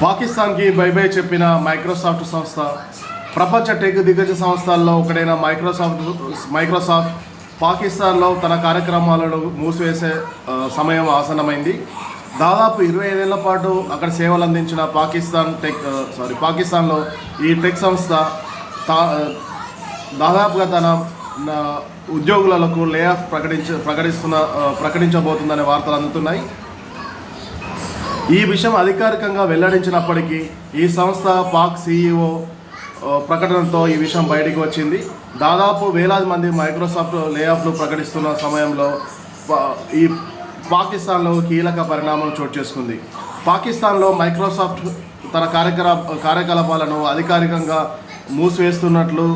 పాకిస్తాన్కి by by చెప్పిన Microsoft సంస్థ ప్రపంచ టెక్ దిగ్గజ సంస్థల్లో ఒకటైన మైక్రోసాఫ్ట్ పాకిస్తాన్లో తన కార్యక్రమాలను మూసివేసే సమయం ఆసన్నమైంది. దాదాపు 25 ఏళ్ల పాటు అక్కడ సేవలు అందించిన పాకిస్తాన్లో ఈ టెక్ సంస్థ దాదాపుగా తన ఉద్యోగులకు లే ఆఫ్ ప్రకటించబోతుందనే వార్తలు అందుతున్నాయి. ఈ విషయం అధికారికంగా వెల్లడించినప్పటికీ ఈ సంస్థ పాక్ CEO ప్రకటనతో ఈ విషయం బయటికి వచ్చింది. దాదాపు వేలాది మంది మైక్రోసాఫ్ట్ లే ఆఫ్లు ప్రకటిస్తున్న సమయంలో ఈ పాకిస్తాన్లో కీలక పరిణామం చోటు చేసుకుంది. పాకిస్తాన్లో మైక్రోసాఫ్ట్ తన కార్యకలాపాలను అధికారికంగా మూసివేస్తున్నట్లు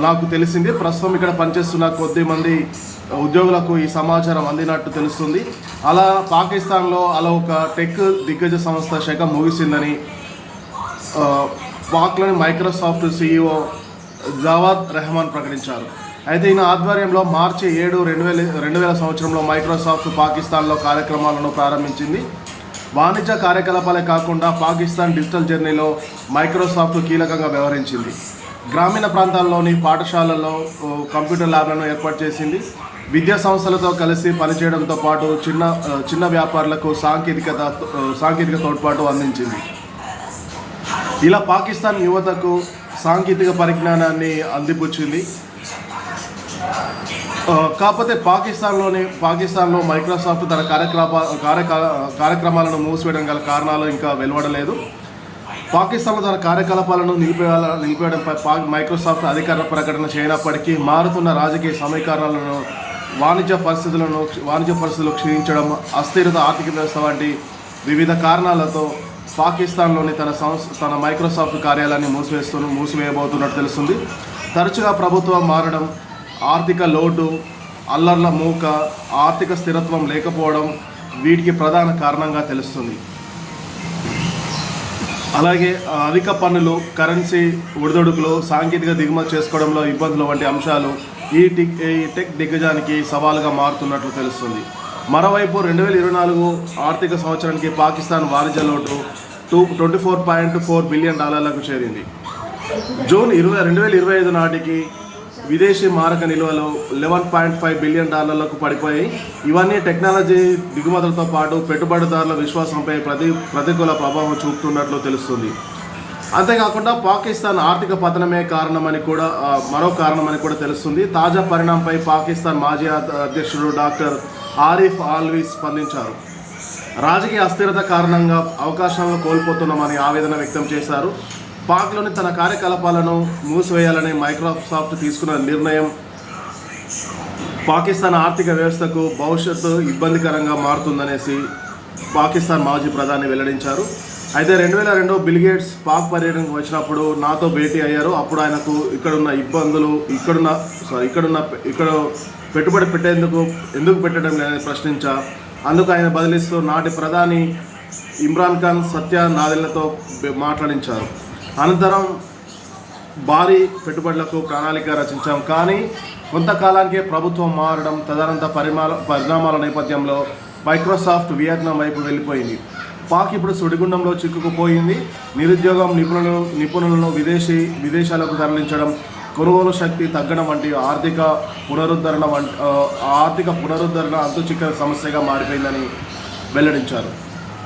నాకు తెలిసింది. ప్రస్తుతం ఇక్కడ పనిచేస్తున్న కొద్ది మంది ఉద్యోగులకు ఈ సమాచారం అందినట్టు తెలుస్తుంది. అలా పాకిస్తాన్లో ఒక టెక్ దిగ్గజ సంస్థ శాఖ ముగిసిందని పాక్లోని మైక్రోసాఫ్ట్ CEO జావాద్ రెహమాన్ ప్రకటించారు. అయితే ఈయన ఆధ్వర్యంలో మార్చి 7, 2000 సంవత్సరంలో మైక్రోసాఫ్ట్ పాకిస్తాన్లో కార్యక్రమాలను ప్రారంభించింది. వాణిజ్య కార్యకలాపాలే కాకుండా పాకిస్తాన్ డిజిటల్ జర్నీలో మైక్రోసాఫ్ట్ కీలకంగా వ్యవహరించింది. గ్రామీణ ప్రాంతాల్లోని పాఠశాలల్లో కంప్యూటర్ ల్యాబ్లను ఏర్పాటు చేసింది. విద్యా సంస్థలతో కలిసి పనిచేయడంతో పాటు చిన్న వ్యాపారులకు సాంకేతిక తోడ్పాటు అందించింది. ఇలా పాకిస్తాన్ యువతకు సాంకేతిక పరిజ్ఞానాన్ని అందిపుచ్చింది. కాకపోతే పాకిస్తాన్లో మైక్రోసాఫ్ట్ తన కార్యక్రమాలను మూసివేయడం గల కారణాలు ఇంకా వెలువడలేదు. పాకిస్తాన్లో తన కార్యకలాపాలను నిలిపేయడంపై మైక్రోసాఫ్ట్ అధికార ప్రకటన చేయనప్పటికీ మారుతున్న రాజకీయ సమీకరణలను వాణిజ్య పరిస్థితులు క్షీణించడం, అస్థిరత, ఆర్థిక వ్యవస్థ వంటి వివిధ కారణాలతో పాకిస్తాన్లోని తన మైక్రోసాఫ్ట్ కార్యాలయాన్ని మూసివేయబోతున్నట్టు తెలుస్తుంది. తరచుగా ప్రభుత్వం మారడం, ఆర్థిక లోటు, అల్లర్ల మూక, ఆర్థిక స్థిరత్వం లేకపోవడం వీటికి ప్రధాన కారణంగా తెలుస్తుంది. అలాగే అధిక పన్నులు, కరెన్సీ ఒడిదొడుకులు, సాంకేతిక దిగుమతి చేసుకోవడంలో ఇబ్బందులు వంటి అంశాలు ఈ టెక్ దిగ్గజానికి సవాలుగా మారుతున్నట్లు తెలుస్తుంది. మరోవైపు 2024 ఆర్థిక సంవత్సరానికి పాకిస్తాన్ వాణిజ్య లోటు $24.4 బిలియన్ చేరింది. జూన్ 2025 నాటికి విదేశీ మారక నిల్వలు $11.5 బిలియన్ పడిపోయాయి. ఇవన్నీ టెక్నాలజీ దిగుమతులతో పాటు పెట్టుబడిదారుల విశ్వాసంపై ప్రతికూల ప్రభావం చూపుతున్నట్లు తెలుస్తుంది. అంతేకాకుండా పాకిస్తాన్ ఆర్థిక పతనమే మరో కారణమని కూడా తెలుస్తుంది. తాజా పరిణామంపై పాకిస్తాన్ మాజీ అధ్యక్షుడు డాక్టర్ ఆరిఫ్ ఆల్వీ స్పందించారు. రాజకీయ అస్థిరత కారణంగా అవకాశాలను కోల్పోతున్నామని ఆవేదన వ్యక్తం చేశారు. పాక్లోని తన కార్యకలాపాలను మూసివేయాలని మైక్రోసాఫ్ట్ తీసుకున్న నిర్ణయం పాకిస్తాన్ ఆర్థిక వ్యవస్థకు భవిష్యత్తు ఇబ్బందికరంగా మారుతుందనేసి పాకిస్తాన్ మాజీ ప్రధాని వెల్లడించారు. అయితే 2002 బిల్ గేట్స్ పాక్ పర్యటనకు వచ్చినప్పుడు నాతో భేటీ అయ్యారు. అప్పుడు ఆయనకు ఇక్కడున్న ఇబ్బందులు ఇక్కడ పెట్టుబడి ఎందుకు పెట్టడం లేదని ప్రశ్నించా. అందుకు ఆయన బదిలిస్తూ నాటి ప్రధాని ఇమ్రాన్ ఖాన్, సత్య నాదెళ్లతో మాట్లాడించారు. అనంతరం భారీ పెట్టుబడులకు ప్రణాళిక రచించాం. కానీ కొంతకాలానికే ప్రభుత్వం మారడం, తదనంతర పరిణామాల నేపథ్యంలో మైక్రోసాఫ్ట్ వియత్నాం వైపు వెళ్ళిపోయింది. పాక్ ఇప్పుడు సుడిగుండంలో చిక్కుకుపోయింది. నిరుద్యోగం, నిపుణులను విదేశాలకు తరలించడం, కొనుగోలు శక్తి తగ్గడం వంటి ఆర్థిక పునరుద్ధరణ అంతుచిక్కని సమస్యగా మారిపోయిందని వెల్లడించారు.